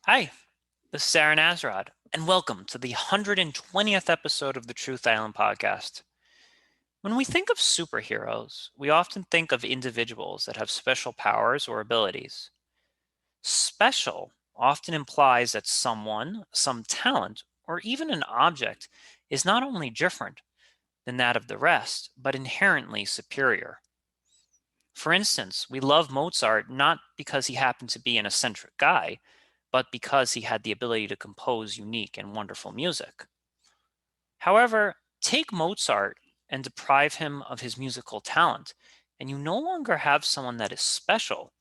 Hi, this is Sarah Nazrod, and welcome to the 120th episode of the Truth Island podcast. When we think of superheroes, we often think of individuals that have special powers or abilities. Special often implies that someone, some talent, or even an object is not only different than that of the rest, but inherently superior. For instance, we love Mozart not because he happened to be an eccentric guy, but because he had the ability to compose unique and wonderful music. However, take Mozart and deprive him of his musical talent, and you no longer have someone that is special,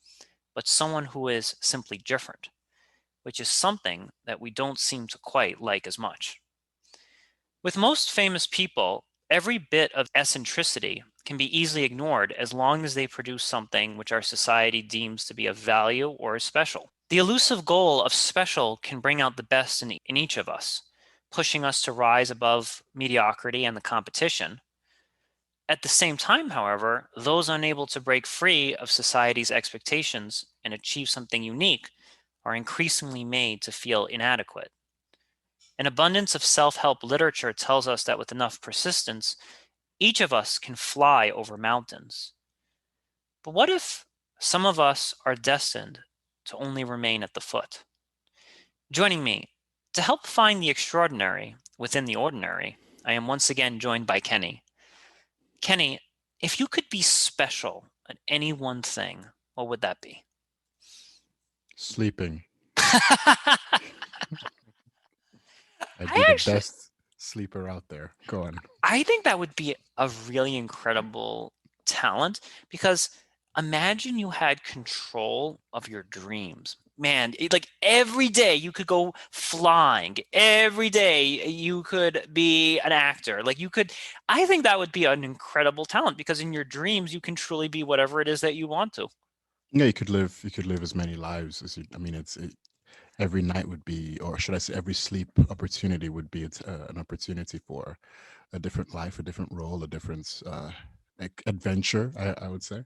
but someone who is simply different, which is something that we don't seem to quite like as much. With most famous people, every bit of eccentricity can be easily ignored as long as they produce something which our society deems to be of value or is special. The elusive goal of special can bring out the best in each of us, pushing us to rise above mediocrity and the competition. At the same time, however, those unable to break free of society's expectations and achieve something unique are increasingly made to feel inadequate. An abundance of self help literature tells us that with enough persistence, each of us can fly over mountains. But what if some of us are destined to only remain at the foot? Joining me to help find the extraordinary within the ordinary, I am once again joined by Kenny. Kenny, if you could be special at any one thing, what would that be? Sleeping. I I'd be the actually, best sleeper out there. Go on. I think that would be a really incredible talent because imagine you had control of your dreams. Man, like every day you could go flying. Every day you could be an actor. I think that would be an incredible talent because in your dreams you can truly be whatever it is that you want to. Yeah, you could live as many lives as you. I mean, every night would be, or should I say, every sleep opportunity would be an opportunity for a different life, a different role, a different adventure. I would say.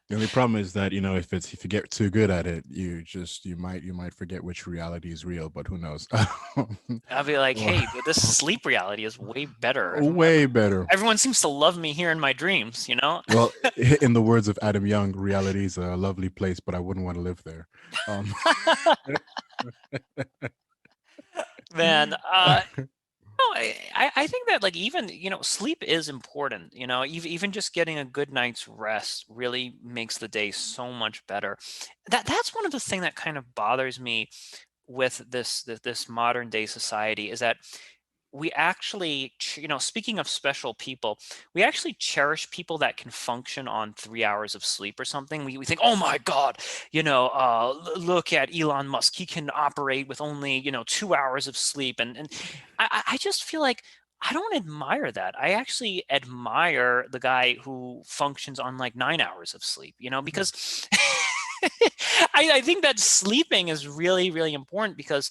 The only problem is that if you get too good at it, you might forget which reality is real. But who knows? I'll be like, Or- hey, this sleep reality is way better. Way better. Everyone seems to love me here in my dreams, you know? Well, in the words of Adam Young, reality is a lovely place, but I wouldn't want to live there. Um, Man, no, I think that like even sleep is important. Even just getting a good night's rest really makes the day so much better. That's one of the thing that kind of bothers me with this modern day society is that we actually, speaking of special people, we actually cherish people that can function on 3 hours of sleep or something. We think, oh my God, look at Elon Musk. He can operate with only, 2 hours of sleep. And I just feel like I don't admire that. I actually admire the guy who functions on like 9 hours of sleep, because I think that sleeping is really, really important because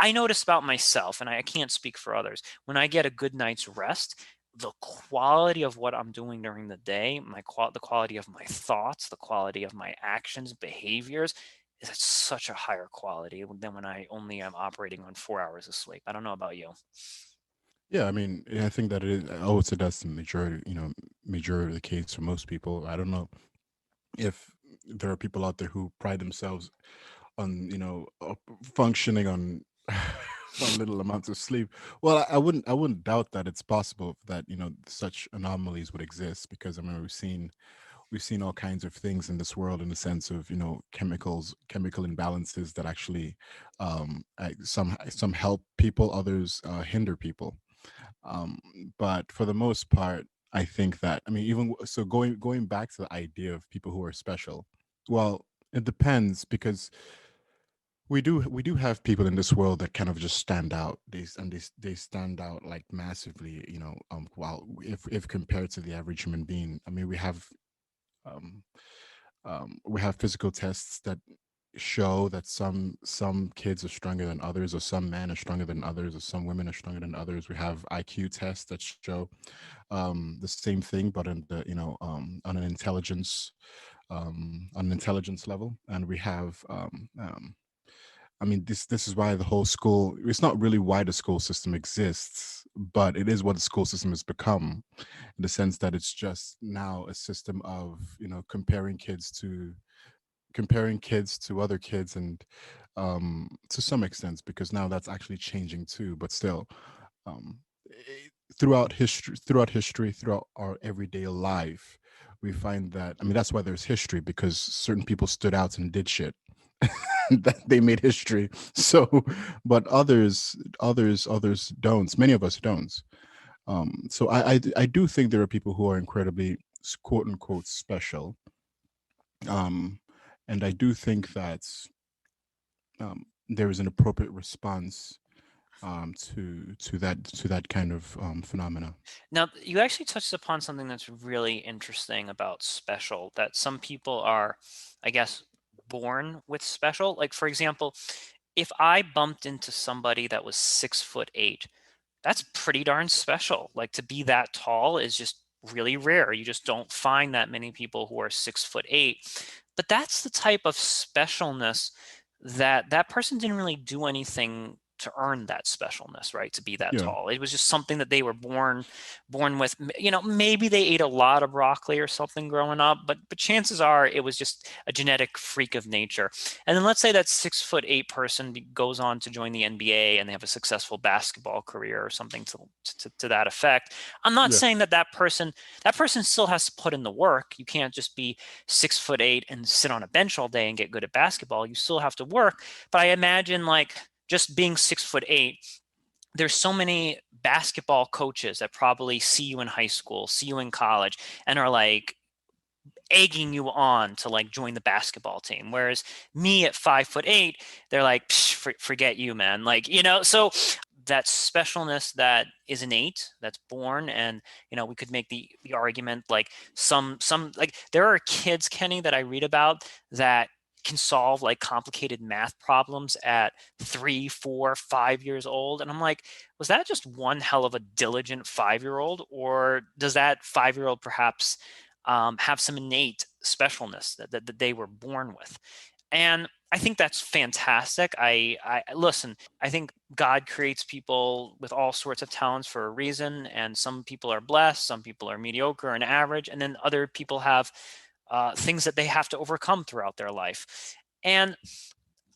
I notice about myself, and I can't speak for others, when I get a good night's rest, the quality of what I'm doing during the day, the quality of my thoughts, the quality of my actions, behaviors, is at such a higher quality than when I only am operating on 4 hours of sleep. I don't know about you. yeah, I mean, I think that it is. I would say that's the majority. Majority of the case for most people. I don't know if there are people out there who pride themselves on functioning on on little amounts of sleep. Well, I wouldn't doubt that it's possible that such anomalies would exist, because I mean we've seen all kinds of things in this world, in the sense of chemical imbalances that actually some help people, others hinder people. um but for the most part, I think that, I mean, so going back to the idea of people who are special, well, it depends, because we do have people in this world that kind of just stand out. They stand out like massively, while if compared to the average human being. I mean, um we have physical tests that show that some kids are stronger than others, or some men are stronger than others, or some women are stronger than others. We have IQ tests that show the same thing, but on the on an intelligence level. And we have I mean, this is why the whole school. It's not really why the school system exists, but it is what the school system has become, in the sense that it's just now a system of comparing kids to other kids, and to some extent, because now that's actually changing too, but still, um throughout our everyday life, we find that, I mean, that's why there's history, because certain people stood out and did shit that they made history. So, but others don't, many of us don't. So I do think there are people who are incredibly quote unquote special. um and I do think that there is an appropriate response to that kind of phenomena. Now, you actually touched upon something that's really interesting about special, that some people are, I guess, born with special. Like, for example, if I bumped into somebody that was 6'8", that's pretty darn special. Like, to be that tall is just really rare. You just don't find that many people who are 6'8". But that's the type of specialness that that person didn't really do anything to earn that specialness, right? To be that Yeah. tall. It was just something that they were born with. You know, maybe they ate a lot of broccoli or something growing up, but chances are it was just a genetic freak of nature. And then let's say that 6'8" person goes on to join the NBA and they have a successful basketball career or something to that effect. I'm not Yeah. saying that that person still has to put in the work. You can't just be 6'8" and sit on a bench all day and get good at basketball. You still have to work. But I imagine, like, just being 6'8", there's so many basketball coaches that probably see you in high school, see you in college, and are like egging you on to like join the basketball team. Whereas me at 5'8", they're like, forget you, man. Like, so that specialness that is innate, that's born. And we could make the argument, like, some like, there are kids, Kenny, that I read about that can solve like complicated math problems at 3, 4, 5 years old. And I'm like, was that just one hell of a diligent 5-year old, or does that 5-year old perhaps have some innate specialness that they were born with? And I think that's fantastic. I listen. I think God creates people with all sorts of talents for a reason, and some people are blessed, some people are mediocre and average, and then other people have things that they have to overcome throughout their life. And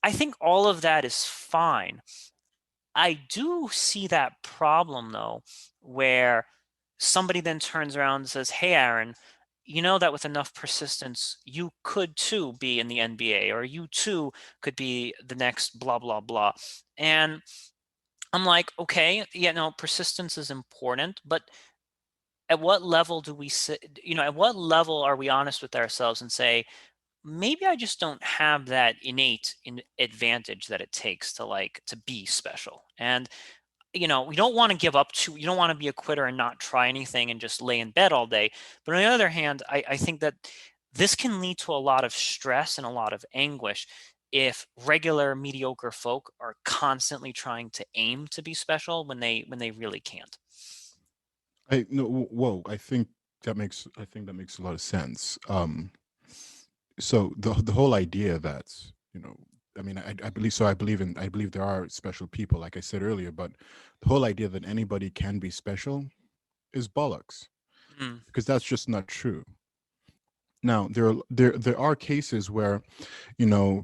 I think all of that is fine. I do see that problem, though, where somebody then turns around and says, "Hey, Aaron, you know that with enough persistence, you could too be in the NBA, or you too could be the next blah, blah, blah." And I'm like, okay, yeah, no, persistence is important, but at what level do we sit, at what level are we honest with ourselves and say, maybe I just don't have that innate advantage that it takes to be special? And we don't want to give up to, you don't want to be a quitter and not try anything and just lay in bed all day. But on the other hand, I think that this can lead to a lot of stress and a lot of anguish if regular mediocre folk are constantly trying to aim to be special when they really can't. I no whoa I think that makes a lot of sense. So the whole idea that, I mean, I believe there are special people, like I said earlier, but the whole idea that anybody can be special is bollocks, Mm, because that's just not true. Now, there are cases where,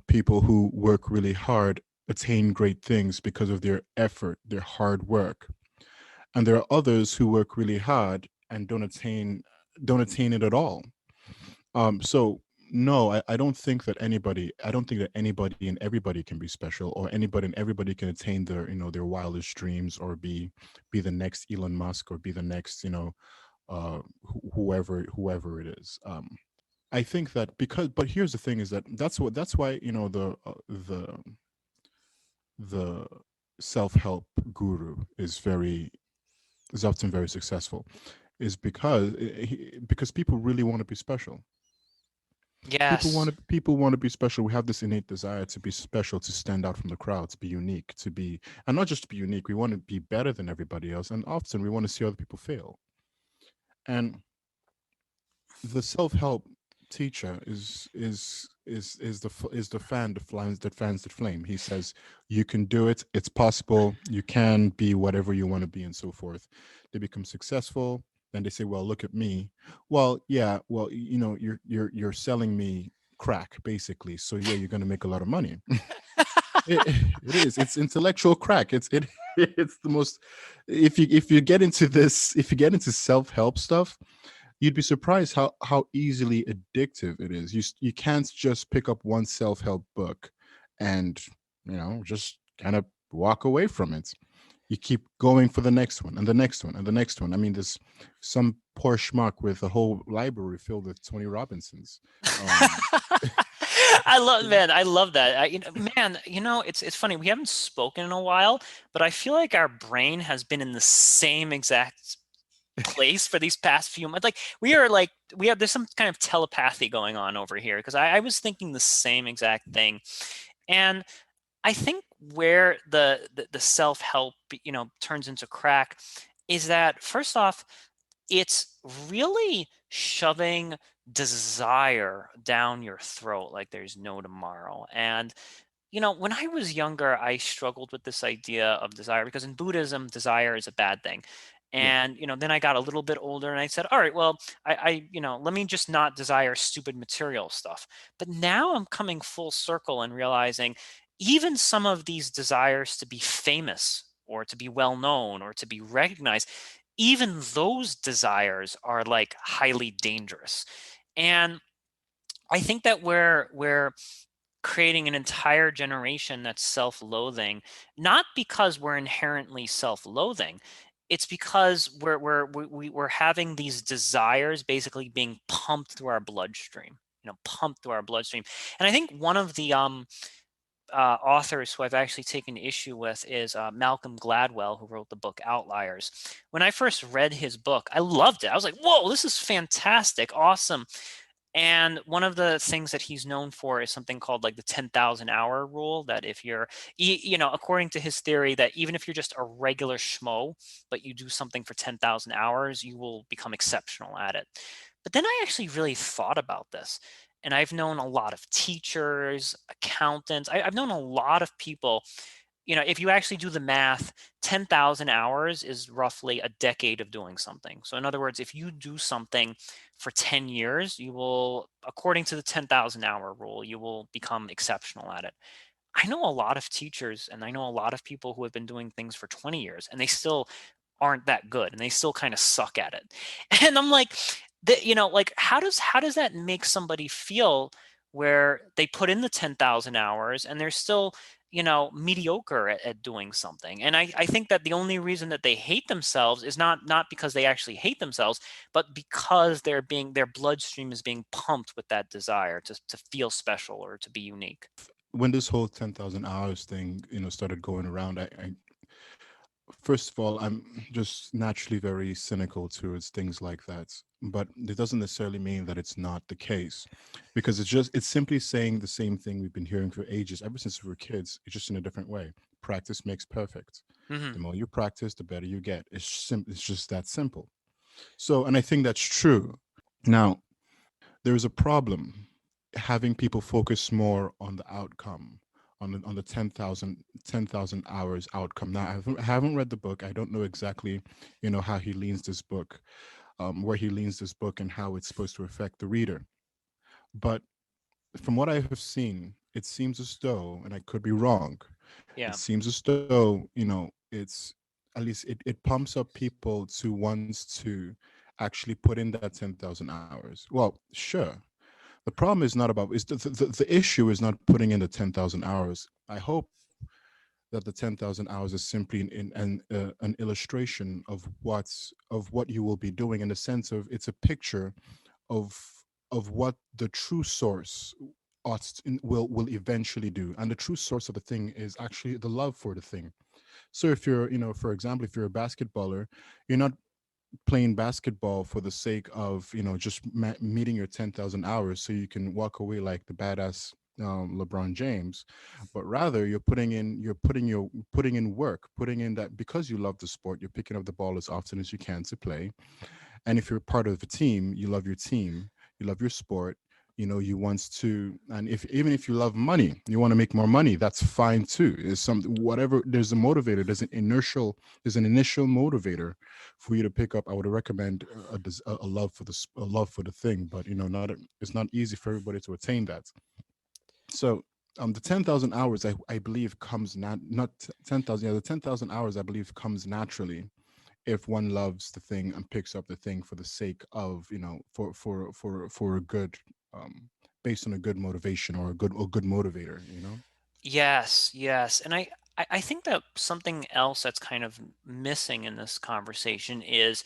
people who work really hard attain great things because of their effort, their hard work. And there are others who work really hard and don't attain it at all. So no, I don't think that anybody and everybody can be special, or anybody and everybody can attain their wildest dreams, or be the next Elon Musk, or be the next, whoever it is. I think that, but here's the thing: is that that's why, the self-help guru is often very successful, is because people really want to be special. yes. People want to be special. We have this innate desire to be special, to stand out from the crowd, to be unique, and not just to be unique. We want to be better than everybody else, and often we want to see other people fail. And the self help teacher is the fan that fans the flame. He says you can do it. It's possible. You can be whatever you want to be, and so forth. They become successful. Then they say, "Well, look at me." Well, yeah. Well, you're selling me crack basically. So yeah, you're gonna make a lot of money. It, it is. It's intellectual crack. It's the most. If you get into this, if you get into self help stuff, you'd be surprised how easily addictive it is. You can't just pick up one self help book, and just kind of walk away from it. You keep going for the next one and the next one and the next one. I mean, there's some poor schmuck with a whole library filled with Tony Robinsons. Um, I love that. Man, it's funny. We haven't spoken in a while, but I feel like our brain has been in the same exact place for these past few months. Like we have there's some kind of telepathy going on over here because I was thinking the same exact thing. And I think where the self-help, turns into crack is that first off, it's really shoving desire down your throat like there's no tomorrow. And when I was younger, I struggled with this idea of desire because in Buddhism, desire is a bad thing. yeah. And then I got a little bit older and I said, all right, well, let me just not desire stupid material stuff. But now I'm coming full circle and realizing even some of these desires to be famous or to be well known or to be recognized, even those desires are like highly dangerous. And I think that we're creating an entire generation that's self-loathing, not because we're inherently self-loathing. It's because we're having these desires basically being pumped through our bloodstream, pumped through our bloodstream. And I think one of the authors who I've actually taken issue with is Malcolm Gladwell, who wrote the book Outliers. When I first read his book, I loved it. I was like, whoa, this is fantastic, awesome. And one of the things that he's known for is something called like the 10,000 hour rule, that if you're, according to his theory, that even if you're just a regular schmo, but you do something for 10,000 hours, you will become exceptional at it. But then I actually really thought about this. And I've known a lot of teachers, accountants. I've known a lot of people. If you actually do the math, 10,000 hours is roughly a decade of doing something. So in other words, if you do something for 10 years, you will, according to the 10,000 hour rule, you will become exceptional at it. I know a lot of teachers and I know a lot of people who have been doing things for 20 years and they still aren't that good and they still kind of suck at it. And I'm like, like how does that make somebody feel where they put in the 10,000 hours and they're still, mediocre at doing something? And I think that the only reason that they hate themselves is not because they actually hate themselves, but because their bloodstream is being pumped with that desire to feel special or to be unique. When this whole 10,000 hours thing, started going around, I first of all, I'm just naturally very cynical towards things like that. But it doesn't necessarily mean that it's not the case, because it's simply saying the same thing we've been hearing for ages, ever since we were kids. It's just in a different way. Practice makes perfect. The Hmm. more you practice, the better you get. It's just that simple. So, and I think that's true. Now, there is a problem having people focus more on the outcome, on the 10,000 hours outcome. Now, I haven't read the book. I don't know exactly, how he leans this book, where he leans this book and how it's supposed to affect the reader. But from what I have seen, it seems as though, and I could be wrong, it Yeah. seems as though, it's at least it pumps up people to want to actually put in that 10,000 hours. Well, sure. The problem is not about is the issue is not putting in the 10,000 hours. I hope that the 10,000 hours is simply an illustration of what you will be doing, in the sense of it's a picture of what the true source will eventually do. And the true source of the thing is actually the love for the thing. So if you're, for example, if you're a basketballer, you're not playing basketball for the sake of, just meeting your 10,000 hours so you can walk away like the badass LeBron James. But rather you're putting in work, putting in that, because you love the sport, you're picking up the ball as often as you can to play. And if you're part of a team, you love your team, you love your sport, You want to, and if even if you love money, you want to make more money, that's fine too. Is some whatever, there's a motivator, there's an initial motivator for you to pick up. I would recommend a love for a love for the thing, but not it's not easy for everybody to attain that. So the 10,000 hours, I believe, comes not 10,000, yeah, the 10,000 hours I believe comes naturally if one loves the thing and picks up the thing for the sake of, for a good, um based on a good motivation, or a good motivator. Yes, yes. And I think that something else that's kind of missing in this conversation is,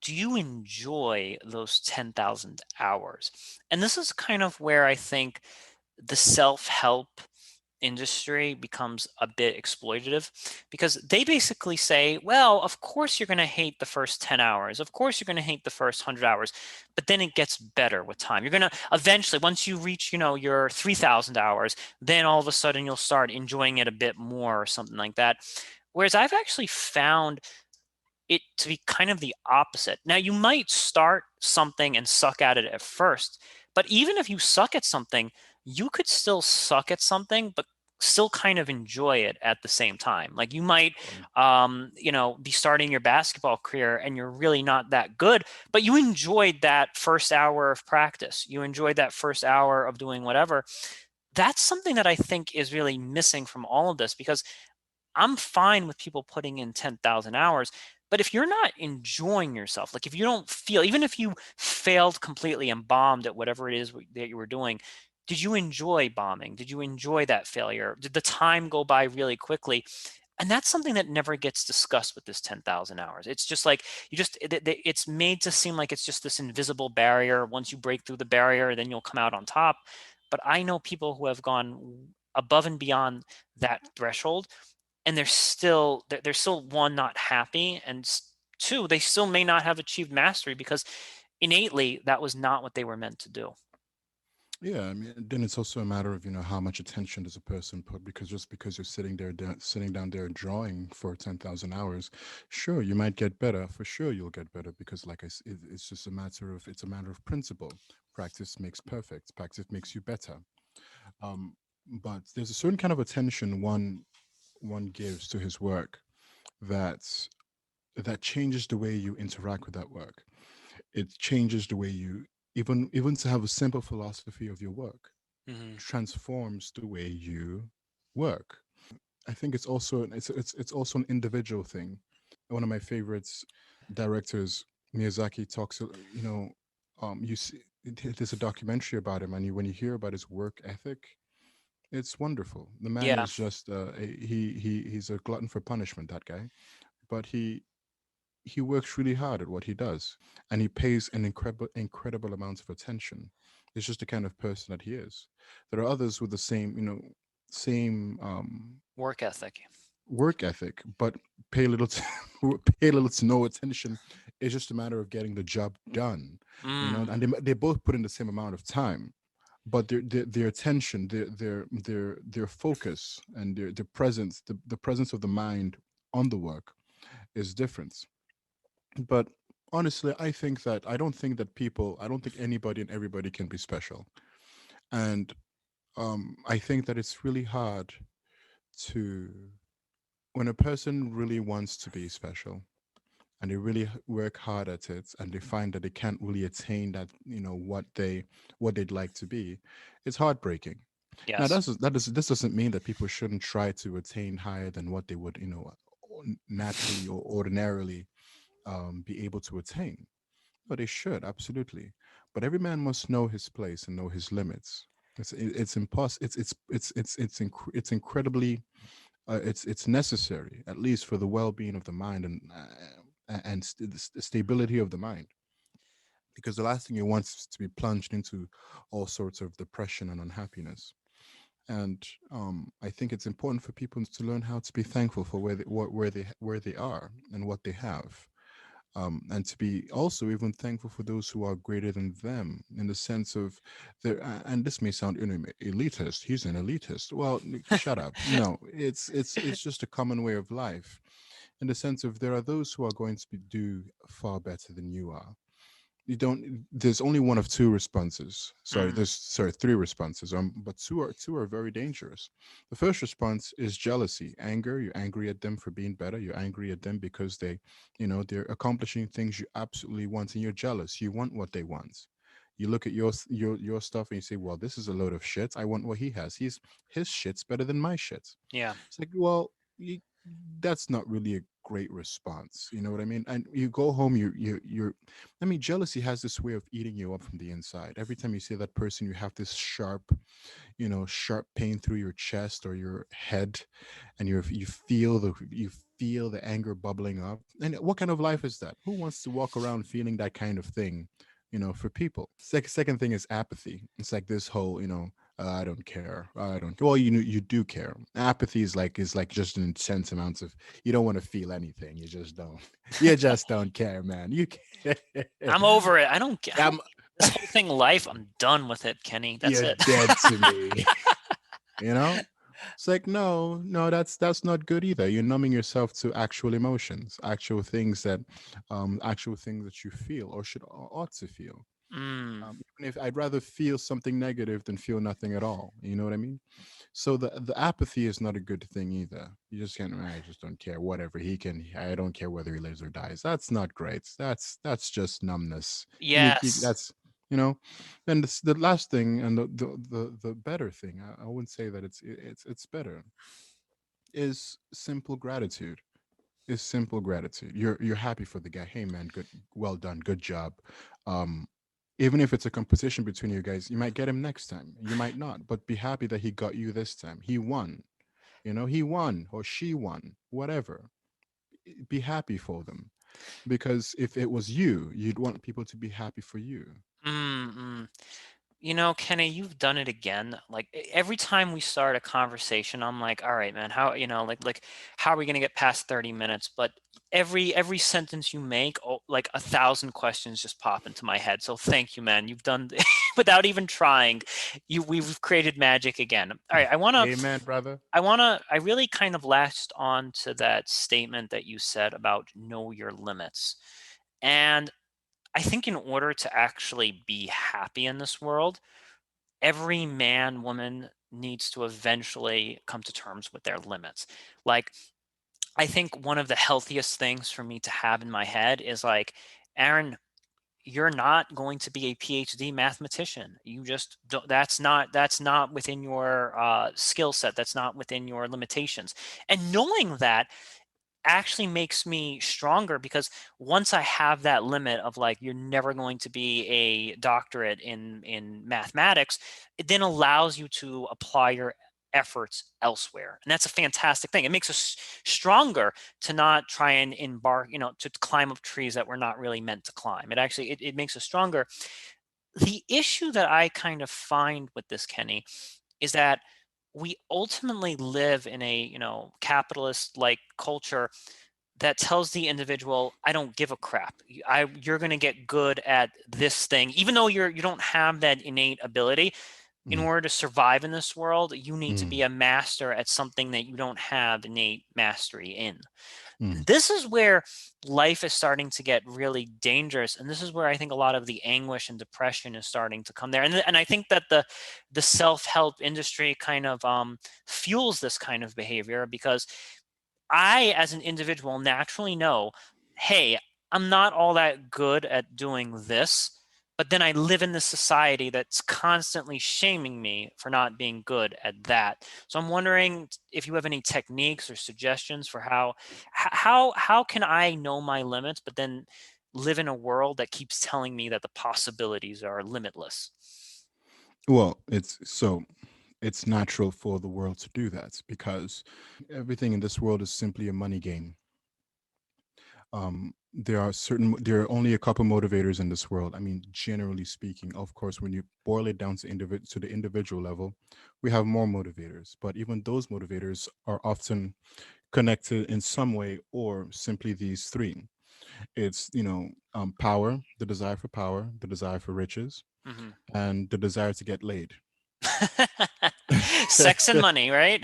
do you enjoy those 10,000 hours? And this is kind of where I think the self-help industry becomes a bit exploitative, because they basically say, well, of course you're going to hate the first 10 hours. Of course you're going to hate the first 100 hours, but then it gets better with time. You're going to eventually, once you reach, your 3,000 hours, then all of a sudden you'll start enjoying it a bit more or something like that. Whereas I've actually found it to be kind of the opposite. Now, you might start something and suck at it at first, but even if you suck at something, you could still suck at something, but still kind of enjoy it at the same time. Like you might, Um, be starting your basketball career and you're really not that good, but you enjoyed that first hour of practice. You enjoyed that first hour of doing whatever. That's something that I think is really missing from all of this, because I'm fine with people putting in 10,000 hours, but if you're not enjoying yourself, like if you don't feel, even if you failed completely and bombed at whatever it is that you were doing, did you enjoy bombing? Did you enjoy that failure? Did the time go by really quickly? And that's something that never gets discussed with this 10,000 hours. It's just like it's made to seem like it's just this invisible barrier. Once you break through the barrier, then you'll come out on top. But I know people who have gone above and beyond that threshold, and they're still, one, not happy, and two, they still may not have achieved mastery because innately that was not what they were meant to do. yeah, I mean, then it's also a matter of, how much attention does a person put, because just because you're sitting down there drawing for 10,000 hours, sure, you might get better. For sure, you'll get better, because it's just a matter of principle. Practice makes perfect. Practice makes you better. Um, but there's a certain kind of attention one gives to his work that changes the way you interact with that work. It changes the way you, even to have a simple philosophy of your work, Hmm. transforms the way you work. I think it's also an individual thing. One of my favorites directors, Miyazaki, talks. You see, there's a documentary about him, and when you hear about his work ethic, it's wonderful. The man Yeah, is just he's a glutton for punishment. That guy, but he works really hard at what he does, and he pays an incredible amount of attention. It's just the kind of person that he is. There are others with the same work ethic. work ethic, but pay little to, pay little to no attention. It's just a matter of getting the job done, Mm, and they both put in the same amount of time, but their attention, their focus, and their presence, the presence of the mind on the work is different. But honestly, I don't think anybody and everybody can be special. And I think that it's really hard to, when a person really wants to be special and they really work hard at it, and they find that they can't really attain that, what they'd like to be, it's heartbreaking. Now, yes. this doesn't mean that people shouldn't try to attain higher than what they would, naturally or ordinarily, be able to attain. But they should, absolutely. But every man must know his place and know his limits. It's impossible. It's incredibly, it's necessary, at least for the well-being of the mind, and the stability of the mind. Because the last thing you want is to be plunged into all sorts of depression and unhappiness. And I think it's important for people to learn how to be thankful for where they are and what they have, and to be also even thankful for those who are greater than them, in the sense of and this may sound, elitist. He's an elitist. Well, shut up. No, it's just a common way of life, in the sense of there are those who are going to do far better than you are. you don't there's only one of two responses. Sorry, Mm, there's sorry three responses, but two are very dangerous. The first response is jealousy, anger. You're angry at them for being better. You're angry at them because they're accomplishing things you absolutely want, and you're jealous. You want what they want. You look at your stuff and you say, well, this is a load of shit. I want what he has. His shit's better than my shit. yeah. It's like, well, that's not really a great response. You know what I mean? And you go home, you're. I mean, jealousy has this way of eating you up from the inside. Every time you see that person, you have this sharp pain through your chest or your head, and you feel the anger bubbling up. And what kind of life is that? Who wants to walk around feeling that kind of thing? For people. Second thing is apathy. It's like this whole, I don't care. I don't. Well, you do care. Apathy is like just an intense amount of you don't want to feel anything. You just don't. You just don't care, man. You can't. I'm over it. I don't I'm, this whole thing life. I'm done with it, Kenny. That's you're it. dead to me. You know. It's like no, no, that's not good either. You're numbing yourself to actual emotions, actual things that you feel or should or ought to feel. Mm, Even if I'd rather feel something negative than feel nothing at all. You know what I mean? So the apathy is not a good thing either. You just can't. I just don't care. Whatever he can. I don't care whether he lives or dies. That's not great. That's just numbness. yes. That's you know. And the last thing and the better thing. I wouldn't say that it's better. Is simple gratitude. Is simple gratitude. You're happy for the guy. Hey man, good, well done, good job. Um, Even if it's a competition between you guys, you might get him next time. You might not, but be happy that he got you this time. He won. He won or she won, whatever. Be happy for them because if it was you, you'd want people to be happy for you. Mm, mm. Kenny, you've done it again. Like every time we start a conversation, I'm like, all right, man, how, how are we gonna get past 30 minutes? But every sentence you make, oh, like 1,000 questions just pop into my head. So thank you, man. You've done without even trying. We've created magic again. All right, Amen, brother. I really kind of latched on to that statement that you said about know your limits. And I think in order to actually be happy in this world, every man, woman needs to eventually come to terms with their limits. Like, I think one of the healthiest things for me to have in my head is like, Aaron, you're not going to be a PhD mathematician. You just don't, that's not within your skill set. That's not within your limitations. And knowing that actually makes me stronger because once I have that limit of like you're never going to be a doctorate in mathematics, it then allows you to apply your efforts elsewhere. And that's a fantastic thing. It makes us stronger to not try and embark, to climb up trees that we're not really meant to climb. It makes us stronger. The issue that I kind of find with this, Kenny, is that we ultimately live in a capitalist like culture that tells the individual, I don't give a crap. You're going to get good at this thing, even though you don't have that innate ability. In Mm, order to survive in this world, you need to be mm, a master at something that you don't have innate mastery in. mm. This is where life is starting to get really dangerous, and this is where I think a lot of the anguish and depression is starting to come there. And I think that the self-help industry kind of fuels this kind of behavior because I, as an individual, naturally know, hey, I'm not all that good at doing this, but then I live in this society that's constantly shaming me for not being good at that. So I'm wondering if you have any techniques or suggestions for how can I know my limits, but then live in a world that keeps telling me that the possibilities are limitless. Well, it's natural for the world to do that because everything in this world is simply a money game. There are only a couple motivators in this world. I mean, generally speaking, of course, when you boil it down to the individual level, we have more motivators, but even those motivators are often connected in some way or simply these three. It's power, the desire for power, the desire for riches, Hmm. and the desire to get laid. Sex and money, right?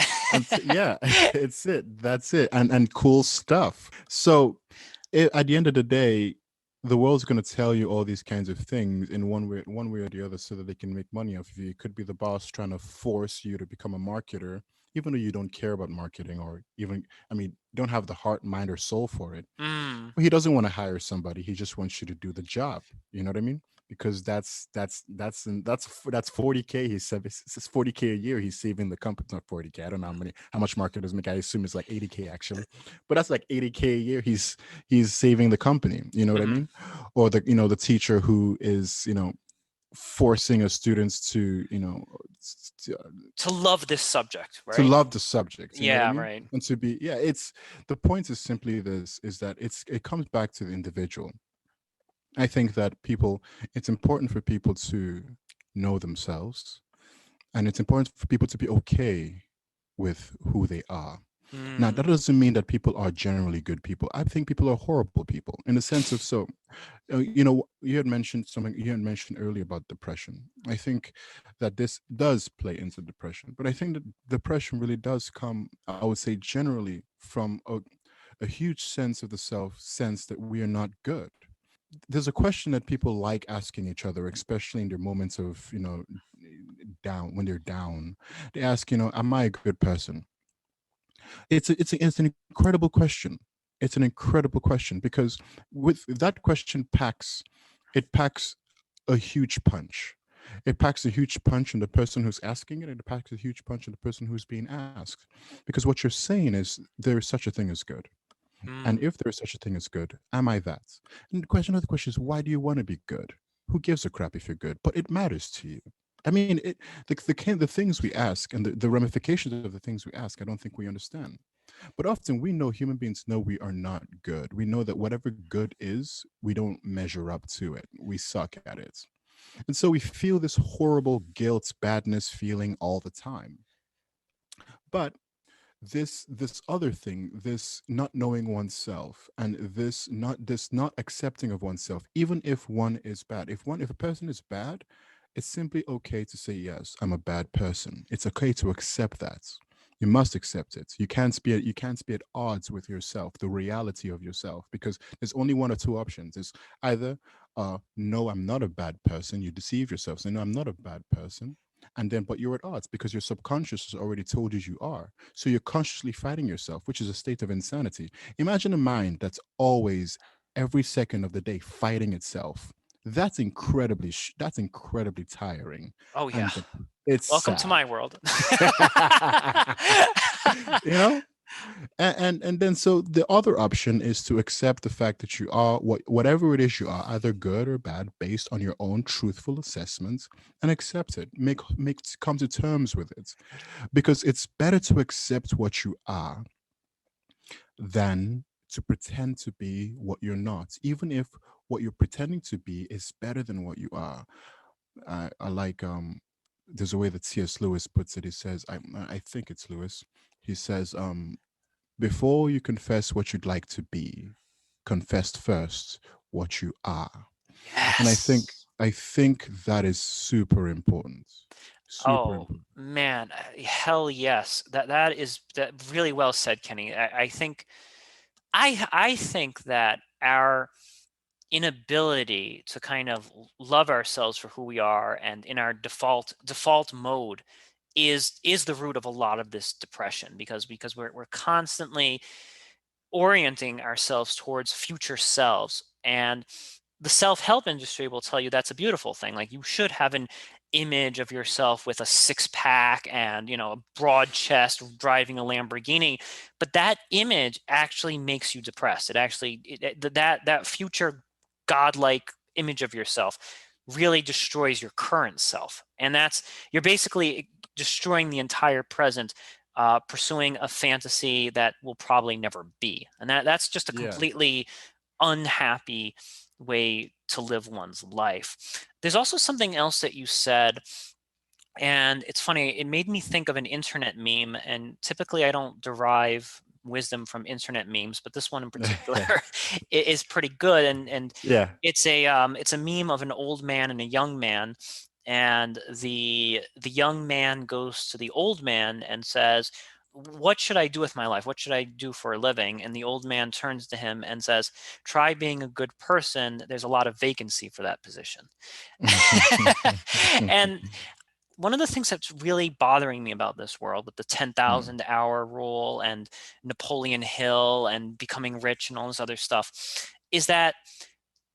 Yeah, that's it, and cool stuff. So at the end of the day, the world's going to tell you all these kinds of things in one way or the other, so that they can make money off of you. It could be the boss trying to force you to become a marketer, even though you don't care about marketing, or even, I mean, don't have the heart, mind, or soul for it. Mm. He doesn't want to hire somebody. He just wants you to do the job. You know what I mean? Because that's 40K. He said it's 40K a year. He's saving the company. Not 40K. I don't know how much marketers make. I assume it's like 80K actually, but that's like 80K a year. He's saving the company. You know what I Hmm. mean? Or the teacher who is forcing his students to to, To love this subject, to right? love the subject. You know what I Yeah, mean? right. And to be, yeah, it's the point is simply this, is that it comes back to the individual. I think that it's important for people to know themselves, and it's important for people to be okay with who they are. Now, that Mm. doesn't mean that people are generally good people. I think people are horrible people in the sense of, so, you had mentioned earlier about depression. I think that this does play into depression, but I think that depression really does come, I would say, generally from a huge sense of the self, sense that we are not good. There's a question that people like asking each other, especially in their moments of, down, when they're down. They ask, am I a good person? It's an incredible question. It's an incredible question, because with that question packs a huge punch. It packs a huge punch on the person who's asking it, and it packs a huge punch on the person who's being asked. Because what you're saying is, there is such a thing as good. And Mm. if there is such a thing as good, am I that? And another question is, why do you want to be good? Who gives a crap if you're good? But it matters to you. I mean, the things we ask, and the ramifications of the things we ask, I don't think we understand. But often we know, human beings know, we are not good. We know that whatever good is, we don't measure up to it. We suck at it. And so we feel this horrible guilt, badness feeling all the time. But this other thing, this not knowing oneself, and this not accepting of oneself, even if one is bad, if a person is bad, it's simply okay to say, yes, I'm a bad person. It's okay to accept that. You must accept it. You can't be at odds with yourself, the reality of yourself, because there's only one or two options. It's either, no, I'm not a bad person. You deceive yourself, say, no, I'm not a bad person. And then, but you're at odds, because your subconscious has already told you are. So you're consciously fighting yourself, which is a state of insanity. Imagine a mind that's always, every second of the day, fighting itself. That's incredibly tiring, Oh yeah. and it's Welcome to sad. my world. you know and then, so the other option is to accept the fact that you are, whatever it is you are, either good or bad, based on your own truthful assessments, and accept it. Come to terms with it, because it's better to accept what you are than to pretend to be what you're not, even if what you're pretending to be is better than what you are. I like, there's a way that C.S. Lewis puts it. He says, I think it's Lewis. He says, before you confess what you'd like to be, confess first what you are. And I think Yes. I think that is super important. Super Oh important. man, hell yes. That really well said, Kenny. I think I think that our inability to kind of love ourselves for who we are and in our default mode is the root of a lot of this depression, because we're constantly orienting ourselves towards future selves. And the self-help industry will tell you that's a beautiful thing. Like, you should have an image of yourself with a six pack and, a broad chest driving a Lamborghini. But that image actually makes you depressed. It actually, that future godlike image of yourself really destroys your current self. And you're basically destroying the entire present, pursuing a fantasy that will probably never be. And that's just a Yeah. completely unhappy way to live one's life. There's also something else that you said, and it's funny, it made me think of an internet meme. And typically I don't derive wisdom from internet memes, but this one in particular is pretty good. And Yeah. it's a meme of an old man and a young man. And the young man goes to the old man and says, what should I do with my life? What should I do for a living? And the old man turns to him and says, try being a good person. There's a lot of vacancy for that position. And one of the things that's really bothering me about this world with the Mm, 10,000 hour rule and Napoleon Hill and becoming rich and all this other stuff is that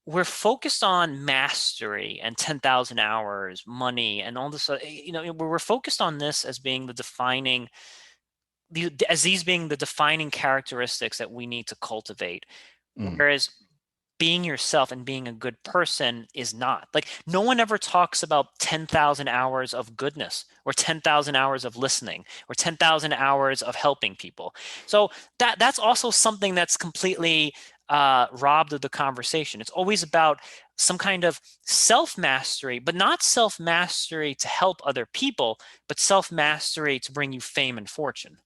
we're focused on mastery and 10,000 hours, money, and all this. We're focused on this as being the defining, as these being the defining characteristics that we need to cultivate. mm, Whereas being yourself and being a good person is not. Like, no one ever talks about 10,000 hours of goodness or 10,000 hours of listening or 10,000 hours of helping people. So that's also something that's completely robbed of the conversation. It's always about some kind of self-mastery, but not self-mastery to help other people, but self-mastery to bring you fame and fortune.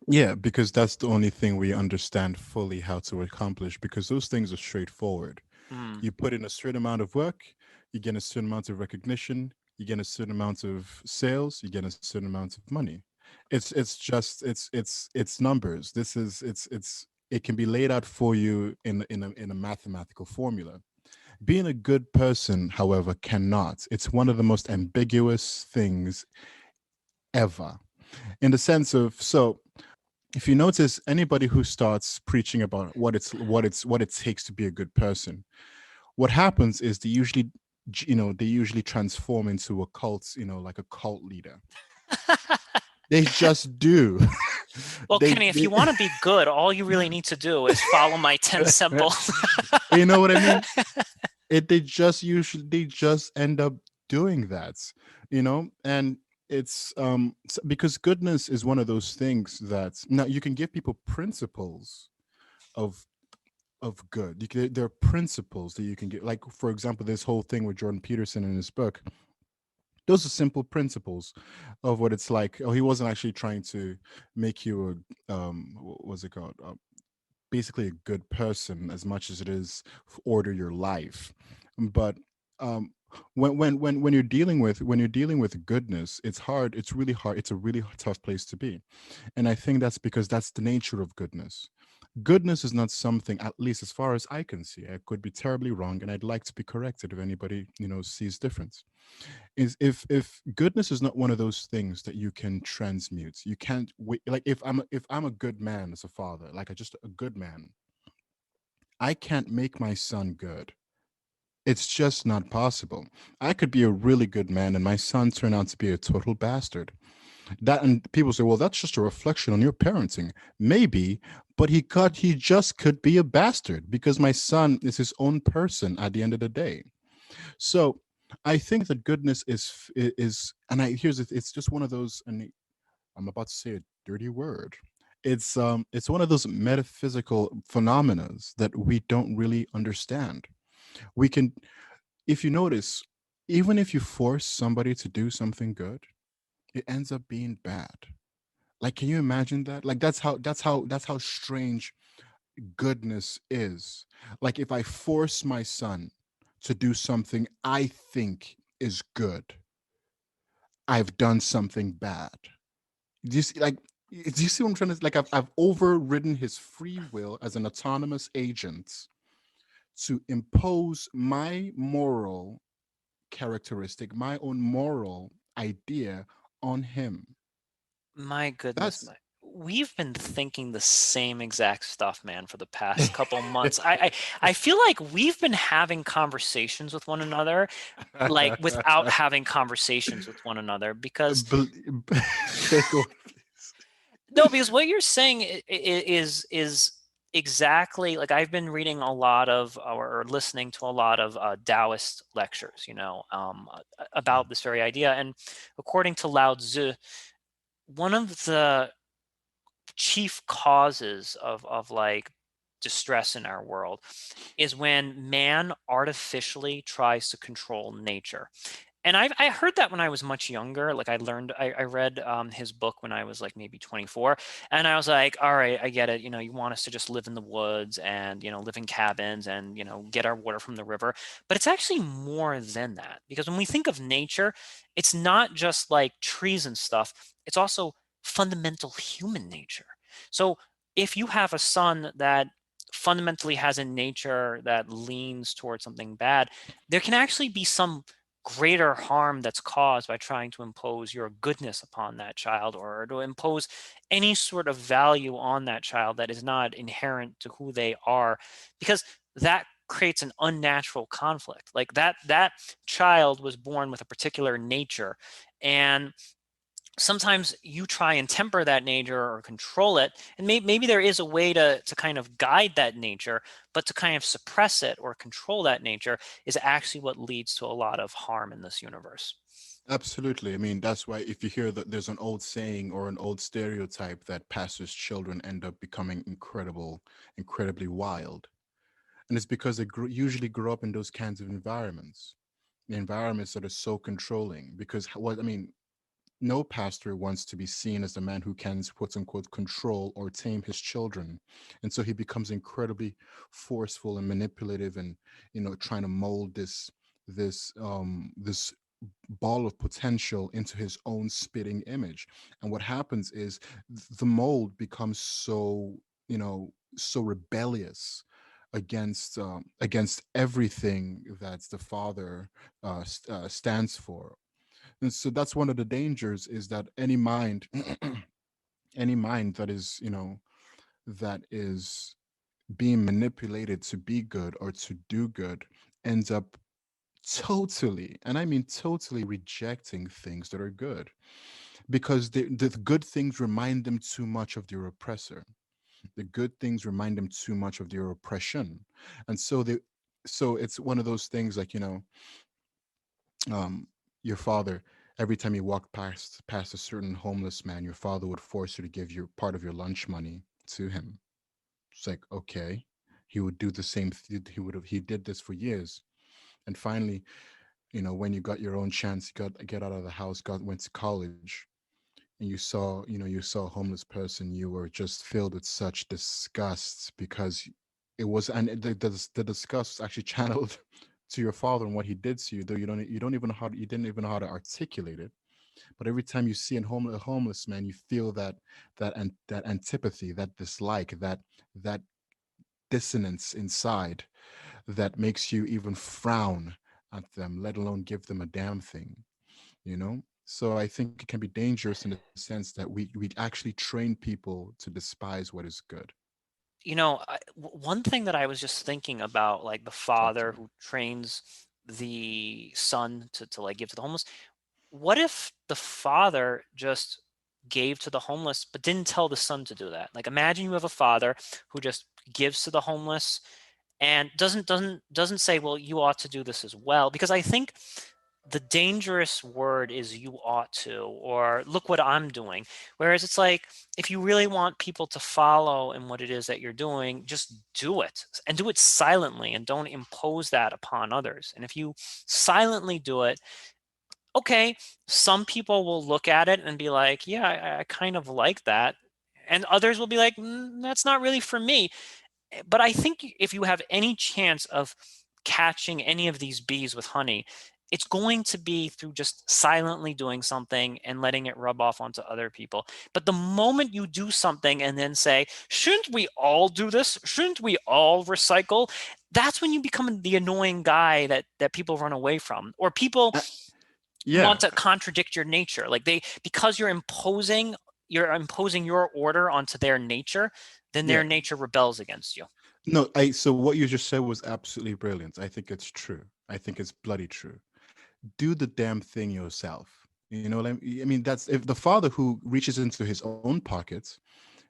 yeah, because that's the only thing we understand fully how to accomplish, because those things are straightforward. Mm. You put in a certain amount of work, you get a certain amount of recognition, you get a certain amount of sales, you get a certain amount of money. It's just it's numbers. This is it can be laid out for you in a mathematical formula. Being a good person, however, cannot. It's one of the most ambiguous things ever. In the sense of, so if you notice, anybody who starts preaching about what it takes to be a good person, what happens is they usually transform into a cult, like a cult leader. They just do. Well, Kenny, if They you want to be good, all you really need to do is follow my 10 simple. you know what I mean? They just end up doing that, and it's because goodness is one of those things that now you can give people principles of good. There are principles that you can get, like for example this whole thing with Jordan Peterson in his book. Those are simple principles of what it's like. Oh, he wasn't actually trying to make you a what was it called, basically a good person as much as it is order your life. But um when you're dealing with goodness, it's hard. It's really hard. It's a really tough place to be. And I think that's because that's the nature of goodness. Goodness is not something, at least as far as I can see, I could be terribly wrong, and I'd like to be corrected if anybody sees difference. Is if goodness is not one of those things that you can transmute. You can't wait. Like if I'm a good man as a father, like just a good man, I can't make my son good. It's just not possible. I could be a really good man and my son turn out to be a total bastard. That, and people say, well, that's just a reflection on your parenting. Maybe, but he just could be a bastard because my son is his own person at the end of the day. So I think that goodness is, and it's just one of those, and I'm about to say a dirty word. It's one of those metaphysical phenomena that we don't really understand. We can, if you notice, even if you force somebody to do something good, it ends up being bad. Like, can you imagine that? Like, that's how strange goodness is. Like, if I force my son to do something I think is good, I've done something bad. Do you see, like, do you see what I'm trying to, like, I've overridden his free will as an autonomous agent to impose my moral characteristic, my own moral idea on him. My goodness, That's we've been thinking the same exact stuff, man, for the past couple months. I feel like we've been having conversations with one another, like without having conversations with one another, because Bel- okay, go on, please. no, because what you're saying is exactly like I've been reading a lot of or listening to a lot of Taoist lectures, about this very idea. And according to Lao Tzu, one of the chief causes of like distress in our world is when man artificially tries to control nature. And I heard that when I was much younger. Like I read his book when I was like maybe 24, and I was like, all right, I get it. You want us to just live in the woods and live in cabins and get our water from the river. But it's actually more than that, because when we think of nature, it's not just like trees and stuff. It's also fundamental human nature. So if you have a son that fundamentally has a nature that leans towards something bad, there can actually be some greater harm that's caused by trying to impose your goodness upon that child, or to impose any sort of value on that child that is not inherent to who they are, because that creates an unnatural conflict. Like that child was born with a particular nature, and sometimes you try and temper that nature or control it, and maybe there is a way to kind of guide that nature, but to kind of suppress it or control that nature is actually what leads to a lot of harm in this universe. Absolutely. I mean, that's why if you hear that there's an old saying or an old stereotype that pastors' children end up becoming incredibly wild. And it's because they usually grow up in those kinds of environments, the environments that are so controlling. Because what I mean, no pastor wants to be seen as the man who can, quote unquote, control or tame his children. And so he becomes incredibly forceful and manipulative, and trying to mold this ball of potential into his own spitting image. And what happens is the mold becomes so rebellious against everything that the father stands for. And so that's one of the dangers, is that any mind any mind that is being manipulated to be good or to do good ends up totally, and I mean totally, rejecting things that are good, because the good things remind them too much of their oppressor. The good things remind them too much of their oppression. And so it's one of those things, like, um your father, every time you walk past a certain homeless man, your father would force you to give your part of your lunch money to him. It's like, okay. He would do the same he did this for years. And finally, when you got your own chance, you got get out of the house, went to college, and you saw a homeless person, you were just filled with such disgust, because the disgust was actually channeled to your father and what he did to you, though you don't even know you didn't even know how to articulate it. But every time you see a homeless man, you feel that antipathy, that dislike, that dissonance inside, that makes you even frown at them, let alone give them a damn thing. So I think it can be dangerous in the sense that we actually train people to despise what is good. One thing that I was just thinking about, like the Talk to father me. who trains the son to like give to the homeless. What if the father just gave to the homeless but didn't tell the son to do that? Like imagine you have a father who just gives to the homeless and doesn't say, well, you ought to do this as well, because I think the dangerous word is you ought to, or look what I'm doing. Whereas it's like, if you really want people to follow in what it is that you're doing, just do it, and do it silently, and don't impose that upon others. And if you silently do it, okay, some people will look at it and be like, yeah, I kind of like that. And others will be like, that's not really for me. But I think if you have any chance of catching any of these bees with honey, it's going to be through just silently doing something and letting it rub off onto other people. But the moment you do something and then say, shouldn't we all do this? Shouldn't we all recycle? That's when you become the annoying guy that people run away from, or people Uh, want yeah, to contradict your nature. Like because you're imposing your order onto their nature, then yeah. their nature rebels against you. No, so what you just said was absolutely brilliant. I think it's true. I think it's bloody true. Do the damn thing yourself. You know what I mean? That's if the father who reaches into his own pockets,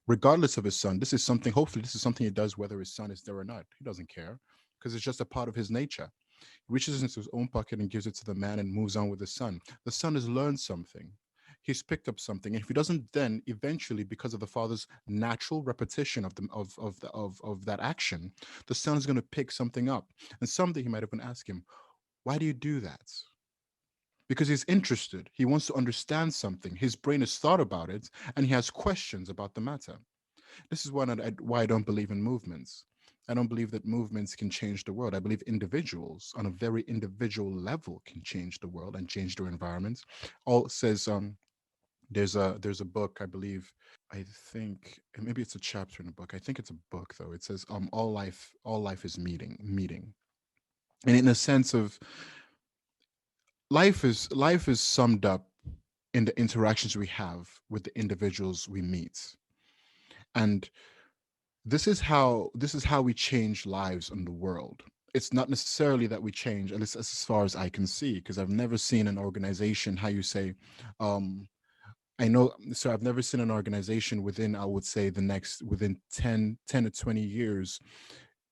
regardless of his son, this is something, hopefully, this is something he does whether his son is there or not. He doesn't care, because it's just a part of his nature. He reaches into his own pocket and gives it to the man and moves on with the son. The son has learned something. He's picked up something. And if he doesn't, then eventually, because of the father's natural repetition of that action, the son is going to pick something up. And someday he might even ask him, why do you do that? Because he's interested. He wants to understand something. His brain has thought about it, and he has questions about the matter. This is why I don't believe in movements. I don't believe that movements can change the world. I believe individuals on a very individual level can change the world and change their environments. All says There's a book, I believe. I think maybe it's a chapter in a book. I think it's a book though. It says all life is meeting. And in a sense of life is summed up in the interactions we have with the individuals we meet. And this is how we change lives in the world. It's not necessarily that we change, at least as far as I can see, because I've never seen an organization, how you say, um I know, so I've never seen an organization within, I would say, the next within 10 to 20 years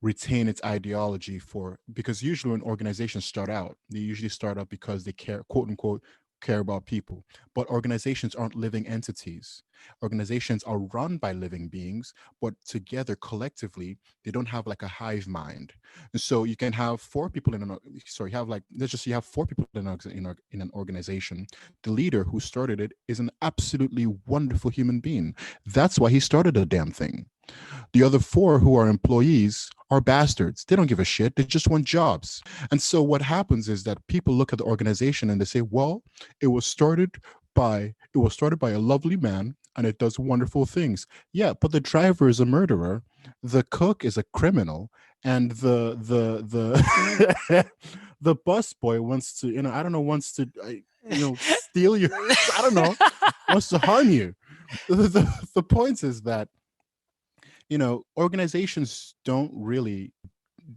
retain its ideology, for because usually when organizations start out, they usually start out because they care, quote unquote, care about people. But organizations aren't living entities. Organizations are run by living beings, but together collectively they don't have like a hive mind. And so you can have four people in an sorry, you have like, let's just say you have four people in an organization. The leader who started it is an absolutely wonderful human being. That's why he started the damn thing. The other four who are employees are bastards. They don't give a shit. They just want jobs. And so what happens is that people look at the organization and they say, "Well, it was started by a lovely man and it does wonderful things." Yeah, but the driver is a murderer, the cook is a criminal, and the the bus boy wants to, I don't know, wants to steal your I don't know, wants to harm you. The point is that organizations don't really,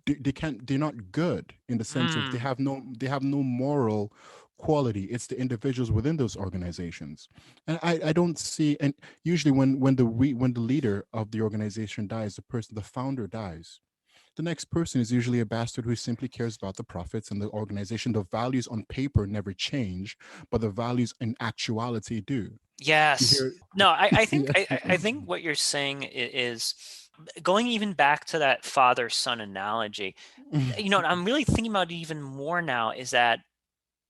they're not good in the sense of they Mm. have no they have no moral quality. It's the individuals within those organizations. And I don't see. And usually when the leader of the organization dies, the founder dies, the next person is usually a bastard who simply cares about the profits and the organization. The values on paper never change, but the values in actuality do. You Yes. hear? No, I think Yeah. I think what you're saying is going even back to that father-son analogy. I'm really thinking about it even more now is that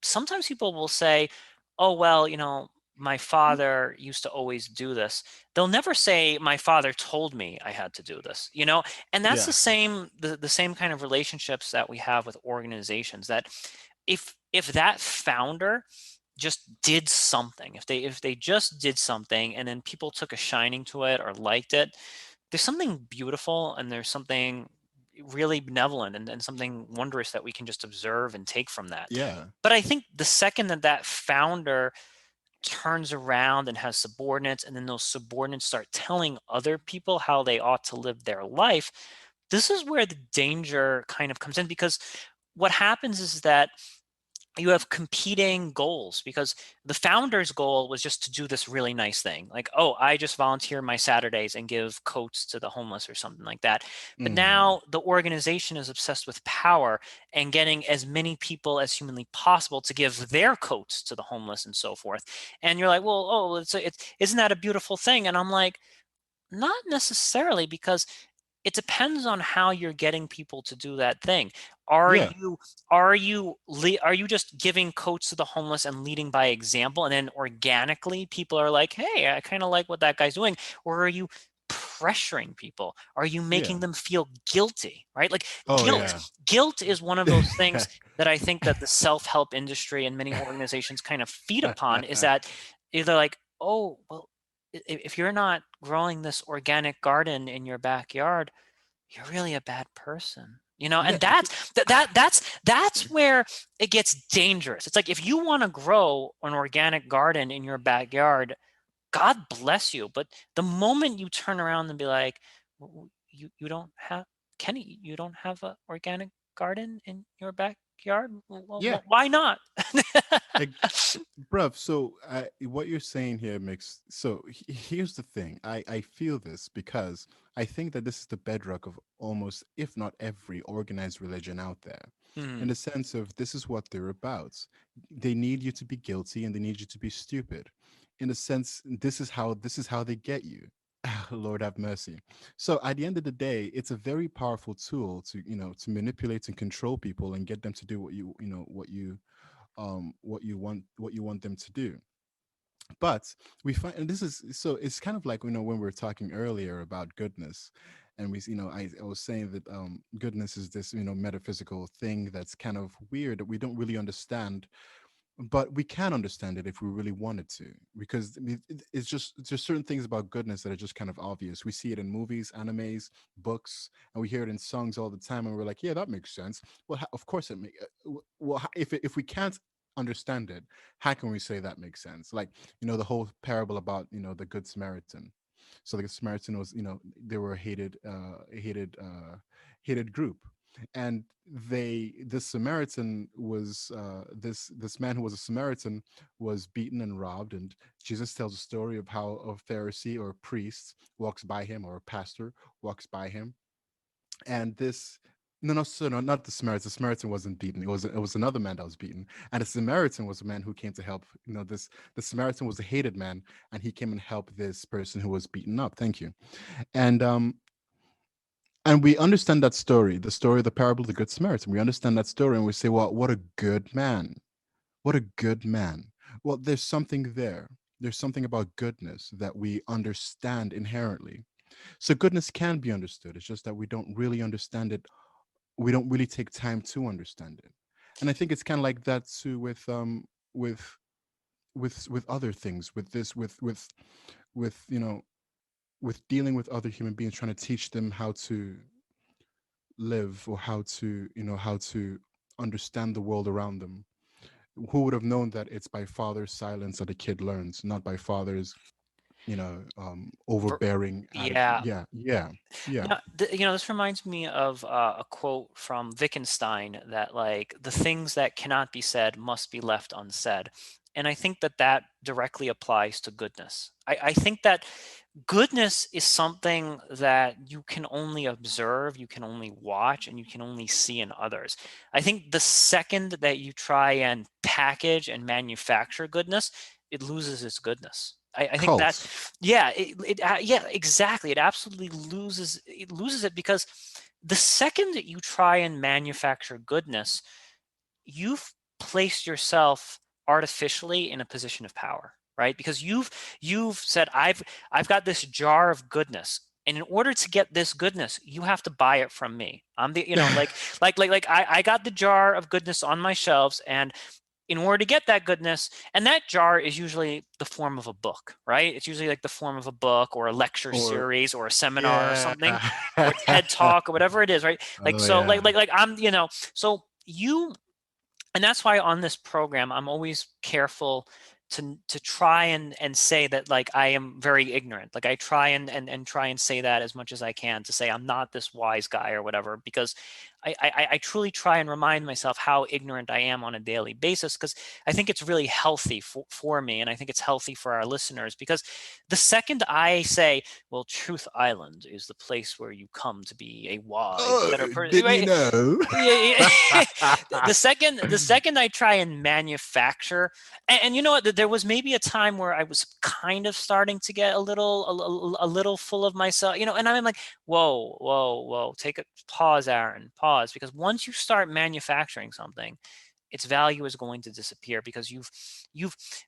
sometimes people will say, "Oh, well, my father used to always do this." They'll never say, "My father told me I had to do this," And that's Yeah. the same kind of relationships that we have with organizations, that if that founder just did something, if they just did something and then people took a shining to it or liked it, there's something beautiful and there's something really benevolent and something wondrous that we can just observe and take from that. Yeah. But I think the second that that founder turns around and has subordinates, and then those subordinates start telling other people how they ought to live their life, this is where the danger kind of comes in, because what happens is that you have competing goals, because the founder's goal was just to do this really nice thing, like, oh, I just volunteer my Saturdays and give coats to the homeless or something like that. But Mhm. now the organization is obsessed with power and getting as many people as humanly possible to give their coats to the homeless and so forth. And you're like, well, oh, isn't that a beautiful thing? And I'm like, not necessarily, because it depends on how you're getting people to do that thing. Are Yeah. you are you just giving coats to the homeless and leading by example, and then organically people are like, "Hey, I kind of like what that guy's doing," or are you pressuring people? Are you Yeah. making them feel guilty? Right? Like Oh guilt. yeah. Guilt is one of those things that I think that the self-help industry and many organizations kind of feed upon, is that either like, "Oh, well, if you're not growing this organic garden in your backyard, you're really a bad person." Yeah. And that's where it gets dangerous. It's like, if you want to grow an organic garden in your backyard, God bless you. But the moment you turn around and be like, You don't have, Kenny, you don't have an organic garden in your backyard? Yeah. Why not?" Ex- Bruv, so what you're saying here makes, so here's the thing. I feel this because I think that this is the bedrock of almost, if not every, organized religion out there, in Hmm. the sense of this is what they're about. They need you to be guilty and they need you to be stupid. In a sense, this is how they get you. Lord have mercy. So at the end of the day, it's a very powerful tool to manipulate and control people and get them to do what you want them to do. But we find, and this is, so it's kind of like, when we were talking earlier about goodness, and I was saying that goodness is this metaphysical thing that's kind of weird, that we don't really understand but we can understand it if we really wanted to, because it's just certain things about goodness that are just kind of obvious. We see it in movies, animes, books, and we hear it in songs all the time, and we're like, yeah, that makes sense. Well, of course it makes. Well, if we can't understand it, how can we say that makes sense? Like, the whole parable about, the Good Samaritan. So the Good Samaritan was, they were a hated group, and this Samaritan was, this man who was a Samaritan was beaten and robbed. And Jesus tells a story of how a Pharisee or a priest walks by him, or a pastor walks by him, and this no, no, so no, not the Samaritan. The Samaritan wasn't beaten. It was another man that was beaten, and the Samaritan was a man who came to help. The Samaritan was a hated man, and he came and helped this person who was beaten up. Thank you. And we understand that story, the story of the parable of the Good Samaritan. We understand that story, and we say, well, what a good man. What a good man. Well, there's something there. There's something about goodness that we understand inherently. So goodness can be understood. It's just that we don't really understand it. We don't really take time to understand it. And I think it's kind of like that too with with other things, with this with with dealing with other human beings, trying to teach them how to live, or how to understand the world around them. Who would have known that it's by father's silence that a kid learns, not by father's Ver- overbearing attitude? Yeah. Yeah, yeah, yeah. This reminds me of a quote from Wittgenstein that, like, the things that cannot be said must be left unsaid. And I think that that directly applies to goodness. I think that goodness is something that you can only observe, you can only watch, and you can only see in others. I think the second that you try and package and manufacture goodness, it loses its goodness. I think that, Cult. yeah, yeah, exactly. It loses it because the second that you try and manufacture goodness, you've placed yourself artificially in a position of power, right? Because you've said, I've got this jar of goodness, and in order to get this goodness, you have to buy it from me. I'm the, I got the jar of goodness on my shelves, and in order to get that goodness, and that jar is usually the form of a book, right? It's usually like the form of a book or a lecture Or series or a seminar or yeah. something, or TED talk or whatever it is, right? Like, Oh so yeah. so you, and that's why on this program I'm always careful to try and say that, like, I am very ignorant. Like, I try and try and say that as much as I can, to say I'm not this wise guy or whatever, because I truly try and remind myself how ignorant I am on a daily basis, because I think it's really healthy for me, and I think it's healthy for our listeners, because the second I say, well, Truth Island is the place where you come to be a wise, Oh, better person, didn't you right? know? Yeah, yeah. The second I try and manufacture, and you know what, there was maybe a time where I was kind of starting to get a little full of myself, and I'm like, whoa, whoa, whoa, take a pause, Aaron, pause, because once you start manufacturing something, its value is going to disappear, because you've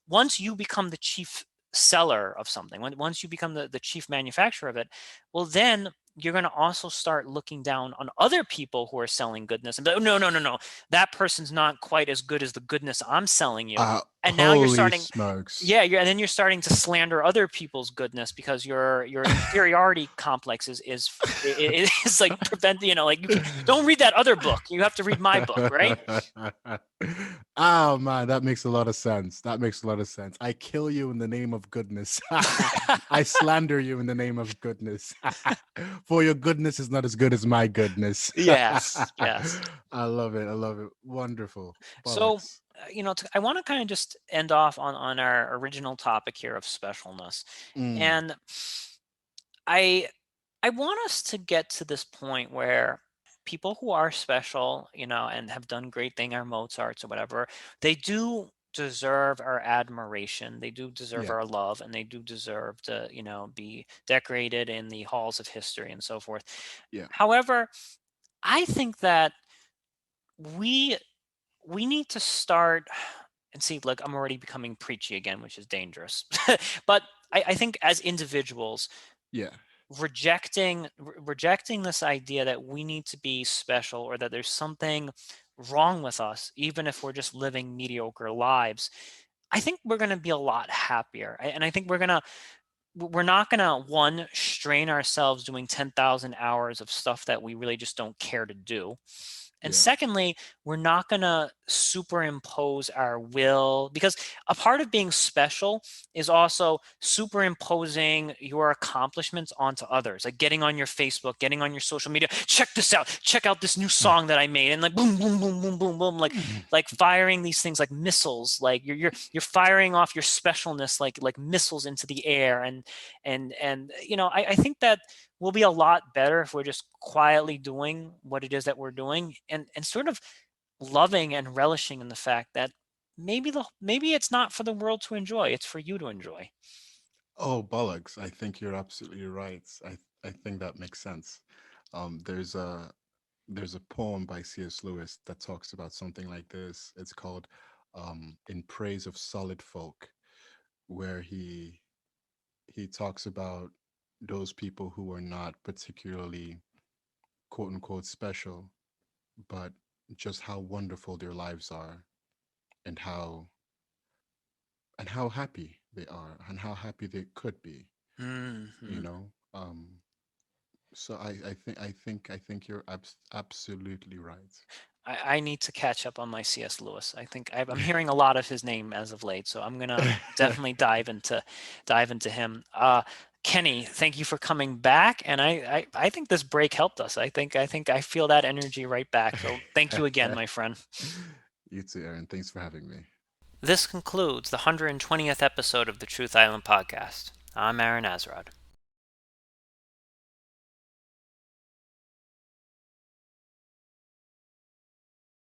once you become the chief seller of something, once you become the chief manufacturer of it, well, then you're going to also start looking down on other people who are selling goodness and be like, no, no, no, no, that person's not quite as good as the goodness I'm selling you. And now you're Holy starting, smokes. yeah, and then you're starting to slander other people's goodness, because your inferiority complex is like, prevent, like, don't read that other book, you have to read my book, right? Oh man, that makes a lot of sense. That makes a lot of sense. I kill you in the name of goodness. I slander you in the name of goodness. For your goodness is not as good as my goodness. Yes, yes. I love it. I love it. Wonderful. So, Bollocks. I want to kind of just end off on our original topic here of specialness. Mm, And I I want us to get to this point where people who are special, and have done great thing, our Mozarts or whatever, they do deserve our admiration. They do deserve yeah. our love, and they do deserve to, be decorated in the halls of history and so forth. Yeah. However, I think that we we need to start and see, like, I'm already becoming preachy again, which is dangerous. But I think as individuals, Yeah. rejecting this idea that we need to be special, or that there's something wrong with us, even if we're just living mediocre lives, I think we're going to be a lot happier. And I think we're not going to, one, strain ourselves doing 10,000 hours of stuff that we really just don't care to do. And Yeah, secondly, we're not going to superimpose our will, because a part of being special is also superimposing your accomplishments onto others, like getting on your Facebook, getting on your social media. Check this out. Check out this new song that I made, and like boom, boom, boom, boom, boom, boom, like firing these things like missiles. Like you're firing off your specialness like missiles into the air, and I think that we'll be a lot better if we're just quietly doing what it is that we're doing, and sort of loving and relishing in the fact that maybe it's not for the world to enjoy, it's for you to enjoy. oh, bollocks. I think you're absolutely right. I think that makes sense. There's a poem by C.S. Lewis that talks about something like this. It's called In Praise of Solid Folk, where he talks about those people who are not particularly quote unquote special, but just how wonderful their lives are, and how happy they are, and how happy they could be, you Hmm. know. So I think you're absolutely right. I need to catch up on my CS Lewis. I think I'm hearing a lot of his name as of late, so I'm gonna definitely dive into him. Kenny, thank you for coming back, and I think this break helped us. I think I feel that energy right back. So thank you again, my friend. You too, Aaron. Thanks for having me. This concludes the 120th episode of the Truth Island podcast. I'm Aaron Azrod.